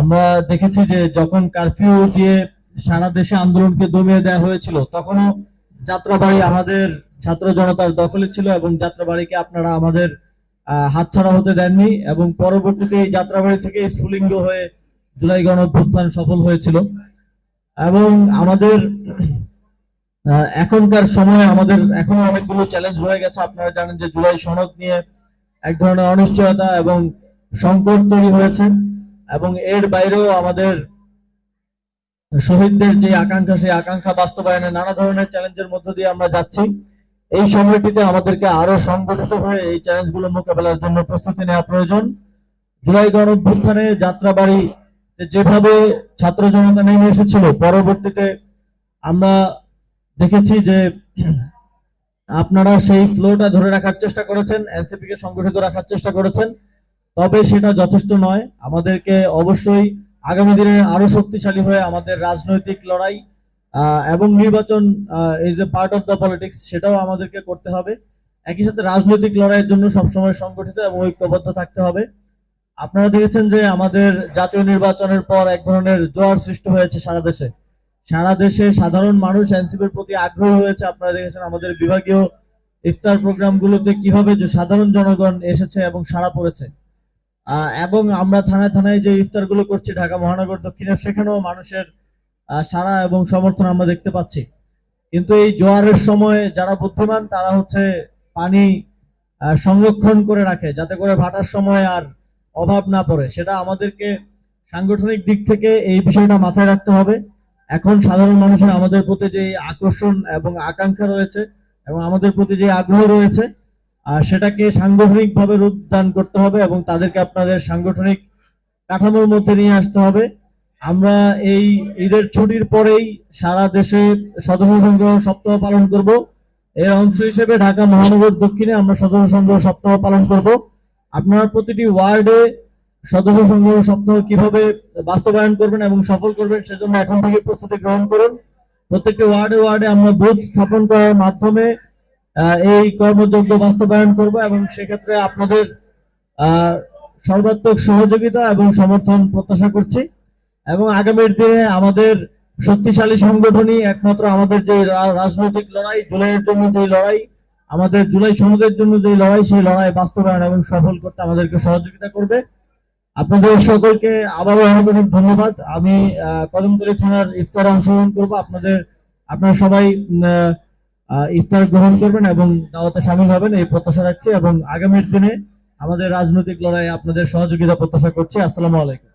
আমরা দেখেছি যে যখন কারফিউ দিয়ে সারা দেশে আন্দোলনকে দমিয়ে দেওয়া হয়েছিল, তখনও যাত্রাবাড়ি আমাদের ছাত্র জনতার দখলে ছিল এবং যাত্রাবাড়িকে আপনারা আমাদের হাতছাড়া হতে দেননি, এবং পরবর্তীতে এই যাত্রাবাড়ি থেকে স্ফুলিঙ্গ হয়ে জুলাই গণঅভ্যুত্থান সফল হয়েছিল। এবং আমাদের এখনকার সময়ে আমাদের এখনো অনেকগুলো চ্যালেঞ্জ রয়ে গেছে। আপনারা জানেন যে জুলাই সনদ নিয়ে এক ধরনের অনিশ্চয়তা এবং সংকট তৈরি হয়েছে, এবং এর বাইরেও আমাদের শহীদদের যে আকাঙ্ক্ষা, সেই আকাঙ্ক্ষা বাস্তবায়নে নানা ধরনের চ্যালেঞ্জের মধ্য দিয়ে আমরা যাচ্ছি। এই সময়টিতে আমাদেরকে আরো সংগঠিত হয়ে এই চ্যালেঞ্জগুলো মোকাবেলার জন্য প্রস্তুতি নেওয়া প্রয়োজন। জুলাই গণঅভ্যুত্থানে যাত্রাবাড়ি যেভাবে ছাত্র জনতা নেমে এসেছিল, পরবর্তীতে আমরা দেখেছি যে আপনারা সেই ফ্লোটা ধরে রাখার চেষ্টা করেছেন, এনসিপি কে সংগঠিত রাখার চেষ্টা করেছেন, তবে সেটা যথেষ্ট নয়। আমাদেরকে অবশ্যই আগামী দিনে আরো শক্তিশালী হয়ে আমাদের রাজনৈতিক লড়াই এবং নির্বাচন is a part of the politics, সেটাও আমাদেরকে করতে হবে। একই সাথে রাজনৈতিক লড়াইয়ের জন্য সবসময় সংগঠিত এবং ঐক্যবদ্ধ থাকতে হবে। আপনারা দেখেছেন যে আমাদের জাতীয় নির্বাচনের পর এক ধরনের জোয়ার সৃষ্টি হয়েছে সারা দেশে। সারা দেশে সাধারণ মানুষ এনসিপির প্রতি আগ্রহী হয়েছে। আপনারা দেখেছেন আমাদের বিভাগীয় ইফতার প্রোগ্রামগুলোতে কিভাবে যে সাধারণ জনগণ এসেছে এবং সাড়া পড়েছে। এবং আমরা থানায় থানায় যে ইফতারগুলো করছি ঢাকা মহানগর দক্ষিণের, সেখানেও মানুষের সাড়া এবং সমর্থন আমরা দেখতে পাচ্ছি। কিন্তু এই জোয়ারের সময় যারা বুদ্ধিমান তারা হচ্ছে পানি সংরক্ষণ করে রাখে, যাতে করে ভাটার সময় আর অভাব না পড়ে। সেটা আমাদেরকে সাংগঠনিক দিক থেকে এই বিষয়টা মাথায় রাখতে হবে। এখন সাধারণ মানুষের আমাদের প্রতি যে আকর্ষণ এবং আকাঙ্ক্ষা রয়েছে এবং আমাদের প্রতি যে আগ্রহ রয়েছে, সেটাকে সাংগঠনিক ভাবে রূপদান করতে হবে এবং তাদেরকে আপনাদের সাংগঠনিক কাঠামোর মধ্যে নিয়ে আসতে হবে। আমরা এই ঈদের ছুটির পরেই সারা দেশে সদস্য সংগ্রহ সপ্তাহ পালন করব। এর অংশ হিসেবে ঢাকা মহানগর দক্ষিণে আমরা সদস্য সংগ্রহ সপ্তাহ পালন করব। আপনারা প্রতিটি ওয়ার্ডে সদস্য সংগ্রহ সপ্তাহ কিভাবে বাস্তবায়ন করবেন এবং সফল করবেন, সেজন্য এখন থেকে প্রস্তুতি গ্রহণ করুন। প্রত্যেকটি ওয়ার্ডে ওয়ার্ডে আমরা বুথ স্থাপন করার মাধ্যমে এই কর্মযজ্ঞ বাস্তবায়ন করব, এবং সেক্ষেত্রে আপনাদের সর্বাত্মক সহযোগিতা এবং সমর্থন প্রত্যাশা করছি। এবং আগামীর দিনে আমাদের শক্তিশালী সংগঠনই একমাত্র আমাদের যে রাজনৈতিক লড়াই, জুলাইয়ের জন্য যে লড়াই, আমাদের জুলাই সনদের জন্য যে লড়াই, সেই লড়াই বাস্তবায়ন এবং সফল করতে আমাদেরকে সহযোগিতা করবে। আপনাদের সকলকে আবারও অনেক অনেক ধন্যবাদ। আমি কদমতলী থানার ইফতারে অংশগ্রহণ করবো। আপনারা সবাই ইফতার গ্রহণ করবেন এবং দাওয়াতে সামিল হবেন, এই প্রত্যাশা রাখছি, এবং আগামীর দিনে আমাদের রাজনৈতিক লড়াই আপনাদের সহযোগিতা প্রত্যাশা করছি। আসসালামু আলাইকুম।